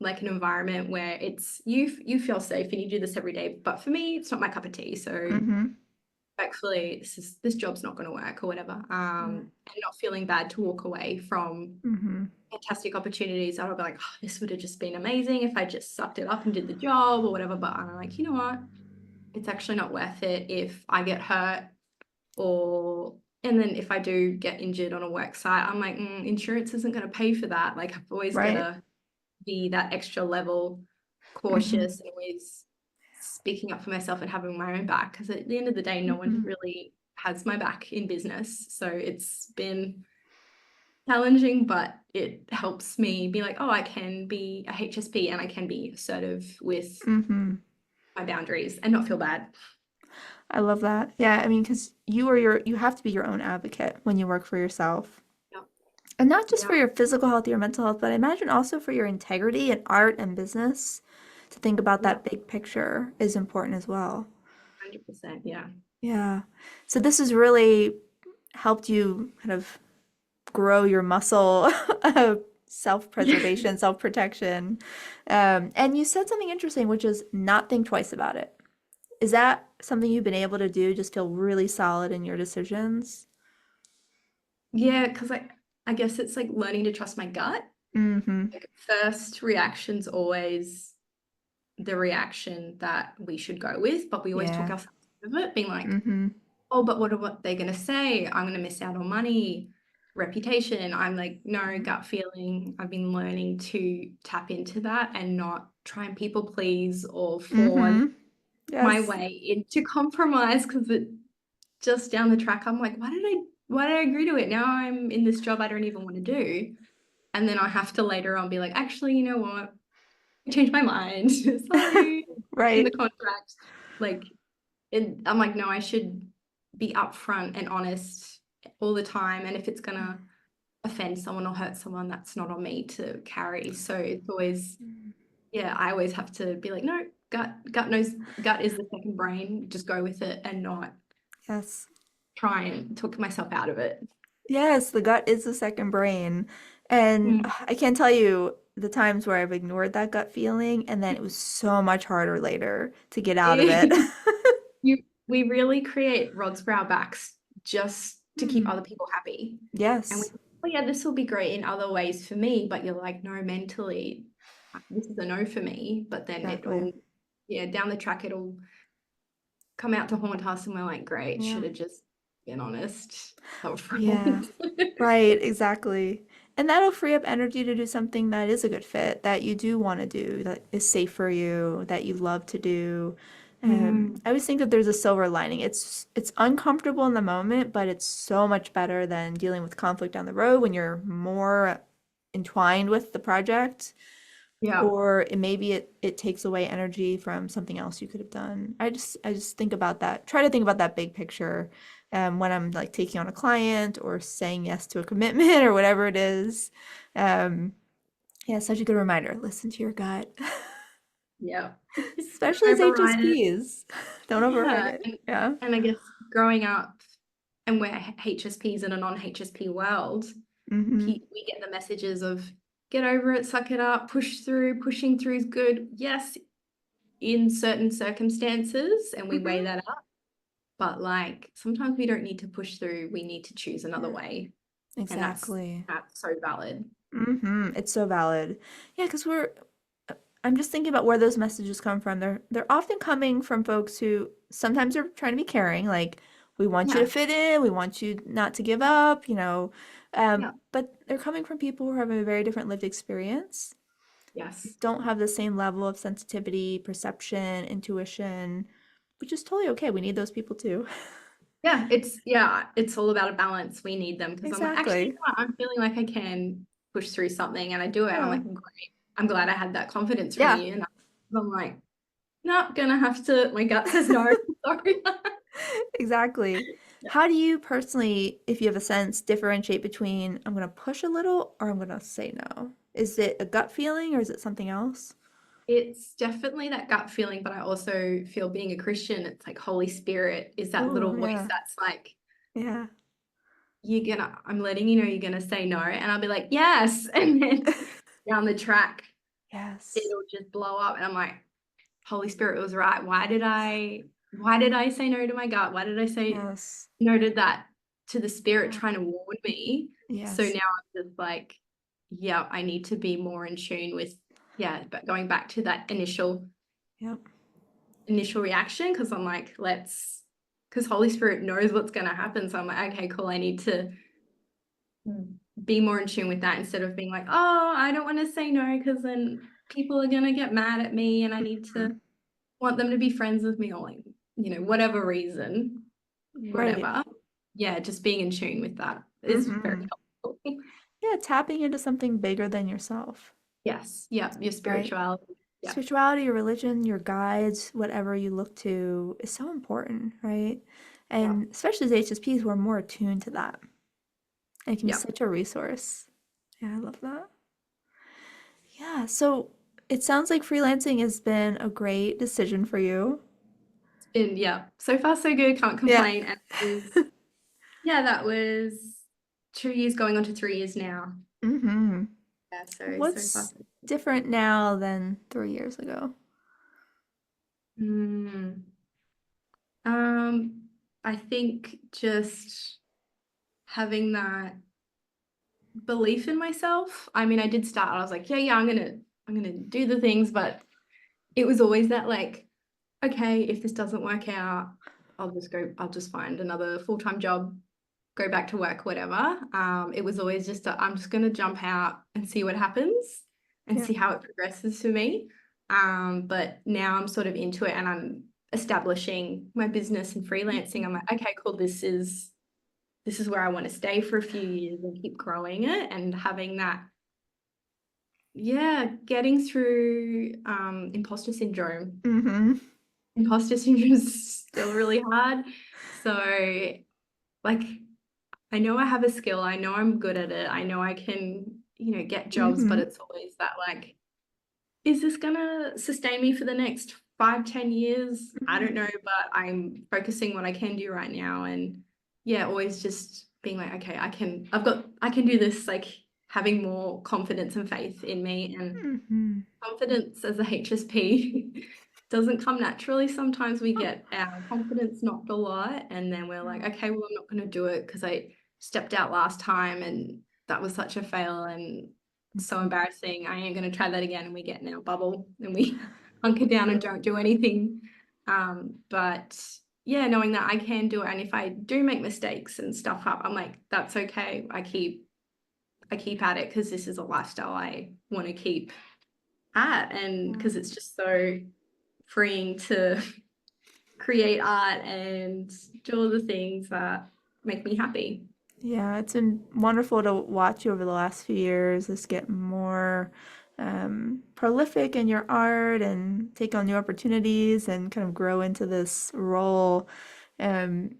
Speaker 1: like an environment where it's you feel safe and you do this every day. But for me, it's not my cup of tea. So
Speaker 3: Mm-hmm.
Speaker 1: respectfully, this job's not going to work or whatever.
Speaker 3: Yeah.
Speaker 1: And not feeling bad to walk away from
Speaker 3: Mm-hmm.
Speaker 1: fantastic opportunities. I'll be like, oh, this would have just been amazing if I just sucked it up and did the job or whatever. But I'm like, you know what? It's actually not worth it if I get hurt, and then if I do get injured on a work site, I'm like, insurance isn't going to pay for that. Like, I've always got
Speaker 3: Right.
Speaker 1: to be that extra level
Speaker 3: Mm-hmm.
Speaker 1: cautious and always speaking up for myself and having my own back, because at the end of the day, no one
Speaker 3: Mm-hmm.
Speaker 1: really has my back in business. So it's been challenging, but it helps me be like, oh, I can be a HSP and I can be assertive with
Speaker 3: Mm-hmm.
Speaker 1: my boundaries and not feel bad.
Speaker 3: I love that. Yeah, I mean, because you have to be your own advocate when you work for yourself.
Speaker 1: Yeah.
Speaker 3: And not just
Speaker 1: Yeah.
Speaker 3: for your physical health, your mental health, but I imagine also for your integrity in art and business. To think about
Speaker 1: Yeah.
Speaker 3: that big picture is important as well.
Speaker 1: 100%. Yeah.
Speaker 3: Yeah. So this has really helped you kind of grow your muscle of self-preservation, self-protection. And you said something interesting, which is not think twice about it. Is that something you've been able to do? Just feel really solid in your decisions?
Speaker 1: Yeah. Because I guess it's like learning to trust my gut.
Speaker 3: Mm-hmm.
Speaker 1: Like, first reaction's always the reaction that we should go with, but we always talk
Speaker 3: Yeah.
Speaker 1: ourselves out of it, being like,
Speaker 3: Mm-hmm.
Speaker 1: oh, but what are what they going to say? I'm going to miss out on money, reputation. I'm like, no, gut feeling. I've been learning to tap into that and not try and people please or fawn
Speaker 3: Mm-hmm.
Speaker 1: my
Speaker 3: Yes.
Speaker 1: way into compromise, because it just down the track, I'm like, why did I agree to it? Now I'm in this job I don't even want to do. And then I have to later on be like, actually, you know what? I changed my mind. Sorry. In the
Speaker 3: Right.
Speaker 1: contract. Like, I'm like, no, I should be upfront and honest all the time. And if it's gonna offend someone or hurt someone, that's not on me to carry. So it's always, yeah, I always have to be like, no, gut knows, gut is the second brain. Just go with it and not
Speaker 3: Yes.
Speaker 1: try and talk myself out of it.
Speaker 3: Yes, the gut is the second brain. And
Speaker 1: Mm.
Speaker 3: I can't tell you the times where I've ignored that gut feeling, and then it was so much harder later to get out of it.
Speaker 1: you we really create rods for our backs just to keep
Speaker 3: Hmm.
Speaker 1: other people happy. And we
Speaker 3: Yes,
Speaker 1: think, oh yeah, this will be great in other ways for me, but you're like, no, mentally, this is a no for me. But then
Speaker 3: exactly.
Speaker 1: it'll, yeah, down the track, it'll come out to haunt us, and we're like, great,
Speaker 3: Yeah.
Speaker 1: should have just been honest up
Speaker 3: Yeah.
Speaker 1: front.
Speaker 3: Right, exactly. And that'll free up energy to do something that is a good fit, that you do want to do, that is safe for you, that you love to do.
Speaker 1: Mm,
Speaker 3: I always think that there's a silver lining. It's uncomfortable in the moment, but it's so much better than dealing with conflict down the road when you're more entwined with the project.
Speaker 1: Yeah.
Speaker 3: or maybe it takes away energy from something else you could have done. I just think about that. Try to think about that big picture when I'm like taking on a client or saying yes to a commitment or whatever it is. Um, yeah, such a good reminder. Listen to your gut,
Speaker 1: Yeah.
Speaker 3: especially as
Speaker 1: Override it.
Speaker 3: HSPs. Don't override
Speaker 1: Yeah.
Speaker 3: it. Yeah.
Speaker 1: And I guess growing up and we're HSPs in a non-HSP world,
Speaker 3: Mm-hmm.
Speaker 1: we get the messages of get over it, suck it up, push through, pushing through is good. Yes, in certain circumstances, and we weigh
Speaker 3: Mm-hmm.
Speaker 1: that up. But like sometimes we don't need to push through, we need to choose another
Speaker 3: Yeah.
Speaker 1: way. And
Speaker 3: Exactly.
Speaker 1: that's so valid.
Speaker 3: Mm-hmm. It's so valid. Yeah, because I'm just thinking about where those messages come from. They're often coming from folks who sometimes are trying to be caring, like we want you to
Speaker 1: Yeah.
Speaker 3: fit in, we want you not to give up,
Speaker 1: Yeah.
Speaker 3: but they're coming from people who have a very different lived experience,
Speaker 1: Yes.
Speaker 3: don't have the same level of sensitivity, perception, intuition, which is totally okay. We need those people too.
Speaker 1: It's all about a balance. We need them because I'm like, actually, you
Speaker 3: Exactly.
Speaker 1: know what? I'm feeling like I can push through something and I do it. And I'm
Speaker 3: Yeah.
Speaker 1: like, great. I'm glad I had that confidence from
Speaker 3: Yeah,
Speaker 1: you. And I'm like, not gonna have to, my gut says no. Sorry.
Speaker 3: exactly.
Speaker 1: Yeah.
Speaker 3: How do you personally, if you have a sense, differentiate between I'm going to push a little or I'm going to say no? Is it a gut feeling or is it something else?
Speaker 1: It's definitely that gut feeling, but I also feel being a Christian, it's like Holy Spirit is that little
Speaker 3: Oh,
Speaker 1: voice
Speaker 3: yeah.
Speaker 1: that's like,
Speaker 3: Yeah.
Speaker 1: I'm letting you know you're gonna say no. And I'll be like, yes. And then down the track,
Speaker 3: Yes.
Speaker 1: it'll just blow up. And I'm like, Holy Spirit was right. Why did I say no to my gut? Why did I say
Speaker 3: Yes.
Speaker 1: no to that to the spirit
Speaker 3: Yeah.
Speaker 1: trying to warn me? So now
Speaker 3: Yes.
Speaker 1: I'm just like, yeah, I need to be more in tune with, yeah, but going back to that
Speaker 3: Yep.
Speaker 1: initial reaction, because I'm like, because Holy Spirit knows what's going to happen. So I'm like, okay, cool. I need to be more in tune with that instead of being like, oh, I don't want to say no because then people are going to get mad at me and I need to
Speaker 3: Mhm.
Speaker 1: want them to be friends with me or like, whatever reason,
Speaker 3: Right.
Speaker 1: whatever. Yeah, just being in tune with that is very
Speaker 3: Hmm.
Speaker 1: helpful.
Speaker 3: Yeah, tapping into something bigger than yourself,
Speaker 1: Yes. Yeah. Your
Speaker 3: right?
Speaker 1: spirituality. Yeah.
Speaker 3: Spirituality, your religion, your guides, whatever you look to is so important, right?
Speaker 1: Yeah.
Speaker 3: And especially as HSPs, we're more attuned to that. It can be
Speaker 1: Yeah.
Speaker 3: such a resource. Yeah, I love that. Yeah, so it sounds like freelancing has been a great decision for you.
Speaker 1: And yeah, so far so good. Can't
Speaker 3: Yeah.
Speaker 1: complain. And that was 2 years going on to 3 years now.
Speaker 3: Mm-hmm.
Speaker 1: Yeah, so far
Speaker 3: What's
Speaker 1: so
Speaker 3: different now than 3 years ago?
Speaker 1: good. I think just having that belief in myself. I mean, I did start, I was like, yeah, I'm gonna do the things, but it was always that like, okay, if this doesn't work out, I'll just find another full-time job, go back to work, whatever. It was always just I'm just gonna jump out and see what happens and
Speaker 3: Yeah.
Speaker 1: see how it progresses for me. But now I'm sort of into it and I'm establishing my business and freelancing. I'm like, okay, cool, this is where I want to stay for a few years and keep growing it and having that, yeah, getting through imposter syndrome.
Speaker 3: Mm-hmm.
Speaker 1: Imposter syndrome is still really hard. So like I know I have a skill, I know I'm good at it, I know I can, get jobs, but
Speaker 3: Mm-hmm.
Speaker 1: it's always that like, is this gonna sustain me for the next 5, 10 years? I don't know, but I'm focusing what I can do right now. And yeah, always just being like, okay, I can do this, like having more confidence and faith in me. And
Speaker 3: Mm-hmm.
Speaker 1: confidence as a HSP doesn't come naturally. Sometimes we get our confidence knocked a lot, and then we're like, okay, well, I'm not going to do it because I stepped out last time and that was such a fail and so embarrassing. I ain't going to try that again. And we get in our bubble and we hunker down and don't do anything. But yeah, knowing that I can do it, and if I do make mistakes and stuff up, I'm like, that's okay. I keep at it because this is a lifestyle I want to keep at, and because it's just so freeing to create art and do all the things that make me happy.
Speaker 3: Yeah, it's been wonderful to watch you over the last few years, just get more prolific in your art and take on new opportunities and kind of grow into this role. Um,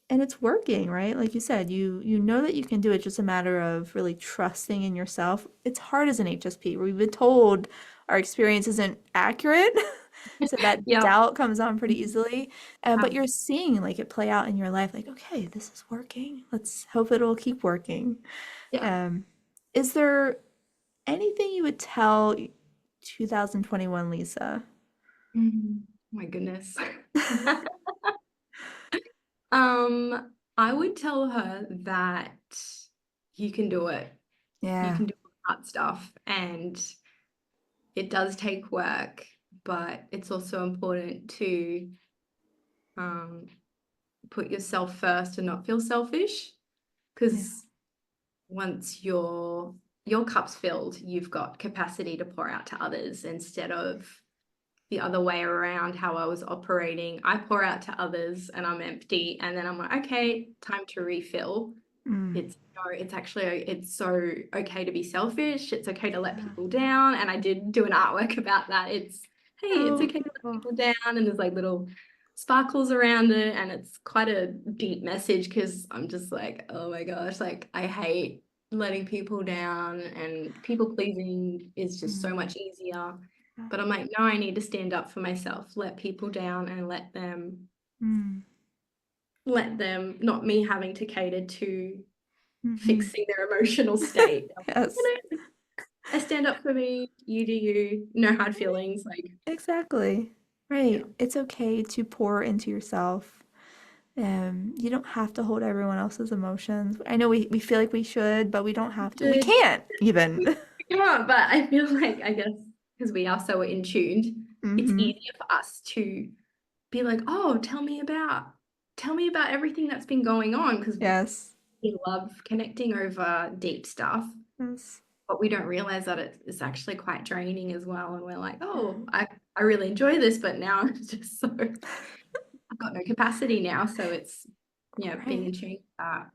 Speaker 3: and it's working, right? Like you said, you know that you can do it. It's just a matter of really trusting in yourself. It's hard as an HSP. We've been told our experience isn't accurate, so that
Speaker 1: Yeah.
Speaker 3: doubt comes on pretty easily. But
Speaker 1: Um,
Speaker 3: you're seeing like it play out in your life. Like, okay, this is working. Let's hope it'll keep working.
Speaker 1: yeah.
Speaker 3: Is there anything you would tell 2021 Lisa?
Speaker 1: My goodness. I would tell her that you can do it. You
Speaker 3: Yeah,
Speaker 1: can do hard stuff, and it does take work, but it's also important to um, put yourself first and not feel selfish,
Speaker 3: yeah,
Speaker 1: because once your cup's filled, you've got capacity to pour out to others instead of the other way around how I was operating. I pour out to others and I'm empty, and then I'm like, okay, time to refill.
Speaker 3: mm,
Speaker 1: It's actually it's so okay to be selfish. It's okay to let
Speaker 3: yeah.
Speaker 1: people down. And I did do an artwork about that. It's hey, it's
Speaker 3: Oh,
Speaker 1: okay to let
Speaker 3: beautiful.
Speaker 1: people down, and there's like little sparkles around it, and it's quite a deep message because I'm just like, oh my gosh, like I hate letting people down, and people pleasing is just so
Speaker 3: Mm,
Speaker 1: much easier.
Speaker 3: yeah.
Speaker 1: But I'm like, no, I need to stand up for myself, let people down, and
Speaker 3: Mm,
Speaker 1: let them, not me having to cater to
Speaker 3: hmm.
Speaker 1: fixing their emotional state.
Speaker 3: Yes.
Speaker 1: You know, I stand up for me, you do you, no hard feelings. Like,
Speaker 3: Exactly.
Speaker 1: yeah,
Speaker 3: Right. It's okay to pour into yourself. You don't have to hold everyone else's emotions. I know we feel like we should, but we don't have to. We
Speaker 1: should
Speaker 3: can't even.
Speaker 1: come on, but I feel like, I guess, because we are so in tuned, it's
Speaker 3: Hmm.
Speaker 1: easier for us to be like, oh, tell me about everything that's been going on, because
Speaker 3: Yes.
Speaker 1: we love connecting over deep stuff.
Speaker 3: Yes.
Speaker 1: But we don't realize that it's actually quite draining as well. And we're like,
Speaker 3: Yeah.
Speaker 1: oh, I really enjoy this, but now it's just so I've got no capacity now. So it's, yeah, being
Speaker 3: Right.
Speaker 1: in tune with that.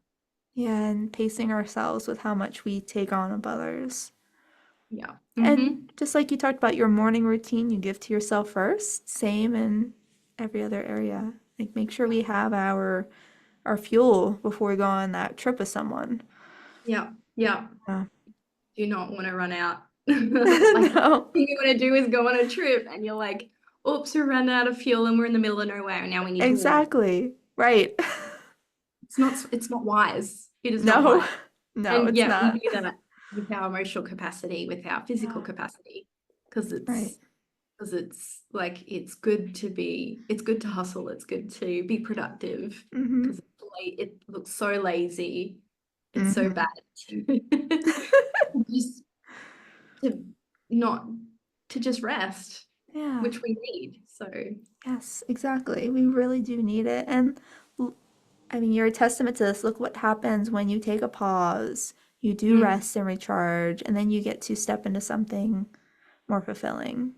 Speaker 3: Yeah, and pacing ourselves with how much we take on of others.
Speaker 1: Yeah.
Speaker 3: And
Speaker 1: Mm-hmm.
Speaker 3: just like you talked about your morning routine, you give to yourself first, same in every other area. Like make sure we have our fuel before we go on that trip with someone.
Speaker 1: Yeah. Yeah.
Speaker 3: Yeah.
Speaker 1: Do not want to run out. Like,
Speaker 3: No.
Speaker 1: thing you want to do is go on a trip and you're like, oops, we ran out of fuel and we're in the middle of nowhere and now we need to walk.
Speaker 3: Exactly. Right.
Speaker 1: It's not wise. It is not
Speaker 3: No.
Speaker 1: wise.
Speaker 3: No,
Speaker 1: And
Speaker 3: it's
Speaker 1: yeah, we
Speaker 3: not.
Speaker 1: do that with our emotional capacity, with our physical
Speaker 3: Yeah.
Speaker 1: capacity, because
Speaker 3: Right.
Speaker 1: it's like it's good to hustle, it's good to be productive,
Speaker 3: Mm-hmm.
Speaker 1: because it looks so lazy, it's so
Speaker 3: Mm-hmm.
Speaker 1: bad to just to not to just rest,
Speaker 3: Yeah.
Speaker 1: which we need. So
Speaker 3: Yes, exactly. We really do need it. And I mean, you're a testament to this. Look what happens when you take a pause, you do
Speaker 1: mm,
Speaker 3: rest and recharge, and then you get to step into something more fulfilling.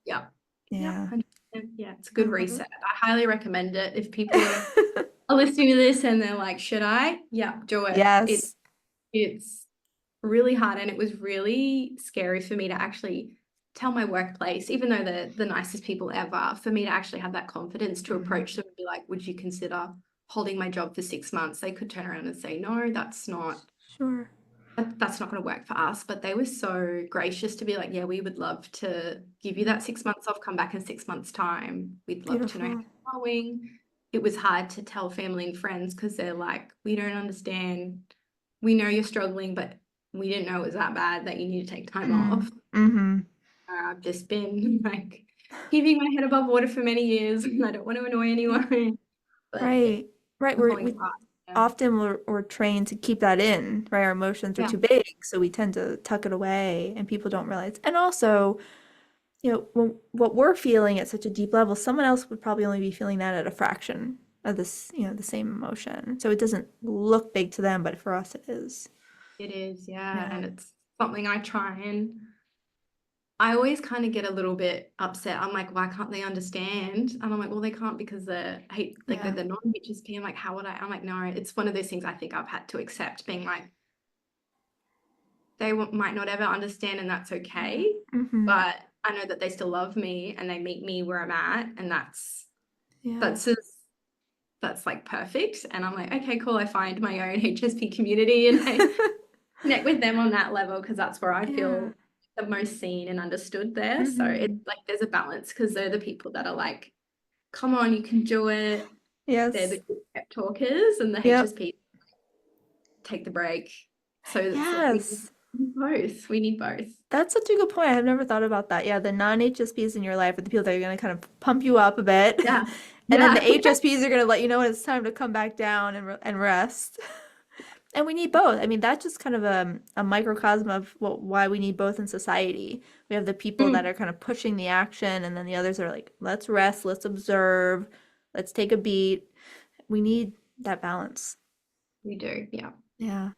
Speaker 1: yeah, yeah,
Speaker 3: Yeah.
Speaker 1: 100%. Yeah, it's a
Speaker 3: I
Speaker 1: good
Speaker 3: love
Speaker 1: reset. I highly recommend it if people
Speaker 3: it.
Speaker 1: are listening to this and they're like, should I? Yeah, do it.
Speaker 3: Yes.
Speaker 1: It's really hard, and it was really scary for me to actually tell my workplace, even though they're the nicest people ever, for me to actually have that confidence to
Speaker 3: Hmm.
Speaker 1: approach them and be like, would you consider holding my job for 6 months? They could turn around and say, no,
Speaker 3: Sure.
Speaker 1: that's not going to work for us. But they were so gracious to be like, yeah, we would love to give you that 6 months off, come back in 6 months time, we'd love to know how
Speaker 3: Beautiful.
Speaker 1: you're going. It was hard to tell family and friends because they're like, we don't understand, we know you're struggling, but we didn't know it was that bad that you need to take time
Speaker 3: Mm.
Speaker 1: off.
Speaker 3: Mm-hmm.
Speaker 1: I've just been like keeping my head above water for many years, and I don't want to annoy
Speaker 3: Yeah.
Speaker 1: anyone, but it's
Speaker 3: Right. Right.
Speaker 1: falling
Speaker 3: We
Speaker 1: apart. Yeah.
Speaker 3: often we're trained to keep that in, right? Our emotions are
Speaker 1: Yeah.
Speaker 3: too big, so we tend to tuck it away, and people don't realize. And also, what we're feeling at such a deep level, someone else would probably only be feeling that at a fraction of this, the same emotion. So it doesn't look big to them, but for us it is.
Speaker 1: It is, yeah.
Speaker 3: Yeah.
Speaker 1: And it's something I always kind of get a little bit upset. I'm like, why can't they understand? And I'm like, well, they can't because
Speaker 3: Yeah.
Speaker 1: they're non-HSP. I'm like, how would I? I'm like, no, it's one of those things I think I've had to accept, being like, might not ever understand, and that's okay.
Speaker 3: Mm-hmm.
Speaker 1: But I know that they still love me and they meet me where I'm at, and that's
Speaker 3: Yeah.
Speaker 1: that's like perfect. And I'm like, okay, cool. I find my own HSP community and I connect with them on that level because that's where I feel the most seen and understood there. So it's like there's a balance because they're the people that are like, come on, you can do it. They're
Speaker 3: Yes.
Speaker 1: the good pep talkers, and the
Speaker 3: Yep.
Speaker 1: HSP take the break. So it's
Speaker 3: Yes.
Speaker 1: both. We need both.
Speaker 3: That's such a good point. I have never thought about that. Yeah, the non-HSPs in your life are the people that are going to kind of pump you up a bit.
Speaker 1: Yeah.
Speaker 3: And then the
Speaker 1: Yeah.
Speaker 3: HSPs are going to let you know when it's time to come back down and rest. And we need both. I mean, that's just kind of a microcosm of why we need both in society. We have the people that are kind of pushing the action, and then the others are like, let's rest, let's observe, let's take a beat. We need that balance.
Speaker 1: We do. Yeah.
Speaker 3: Yeah.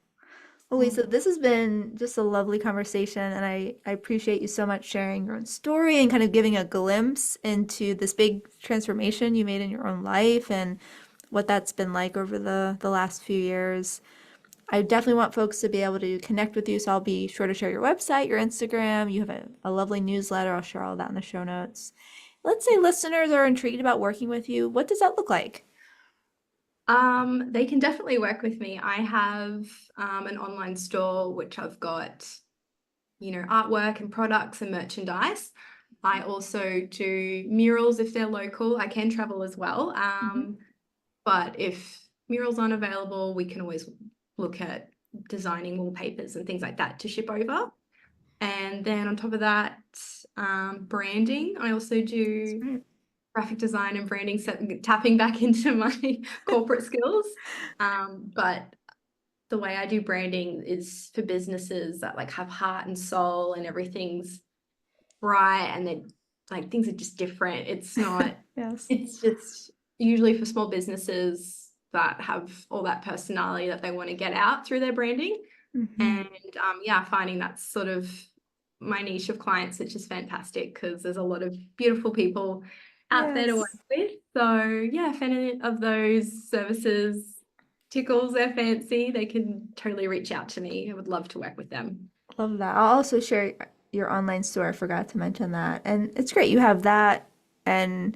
Speaker 3: Well, Lisa, this has been just a lovely conversation, and I appreciate you so much sharing your own story and kind of giving a glimpse into this big transformation you made in your own life and what that's been like over the last few years. I definitely want folks to be able to connect with you, so I'll be sure to share your website, your Instagram. You have a lovely newsletter. I'll share all that in the show notes. Let's say listeners are intrigued about working with you. What does that look like?
Speaker 1: They can definitely work with me. I have an online store which I've got, artwork and products and merchandise. I also do murals if they're local. I can travel as well. But if murals aren't available, we can always look at designing wallpapers and things like that to ship over. And then on top of that, branding. I also do graphic design and branding, tapping back into my corporate skills. But the way I do branding is for businesses that like have heart and soul and everything's bright and then like things are just different. It's not,
Speaker 3: Yes.
Speaker 1: it's just usually for small businesses that have all that personality that they want to get out through their branding. And finding that's sort of my niche of clients, which is fantastic because there's a lot of beautiful people out there to work with. So yeah, if any of those services tickles their fancy, they can totally reach out to me. I would love to work with them.
Speaker 3: Love that. I'll also share your online store. I forgot to mention that. And it's great. You have that, and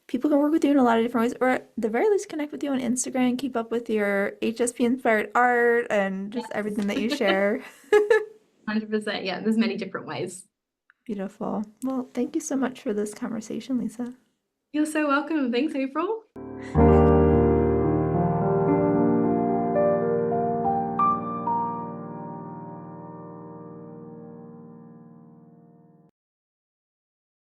Speaker 3: people can work with you in a lot of different ways, or at the very least, connect with you on Instagram, keep up with your HSP inspired art and just everything that you share.
Speaker 1: 100%. Yeah, there's many different ways.
Speaker 3: Beautiful. Well, thank you so much for this conversation, Lisa.
Speaker 1: You're so welcome. Thanks, April.
Speaker 3: And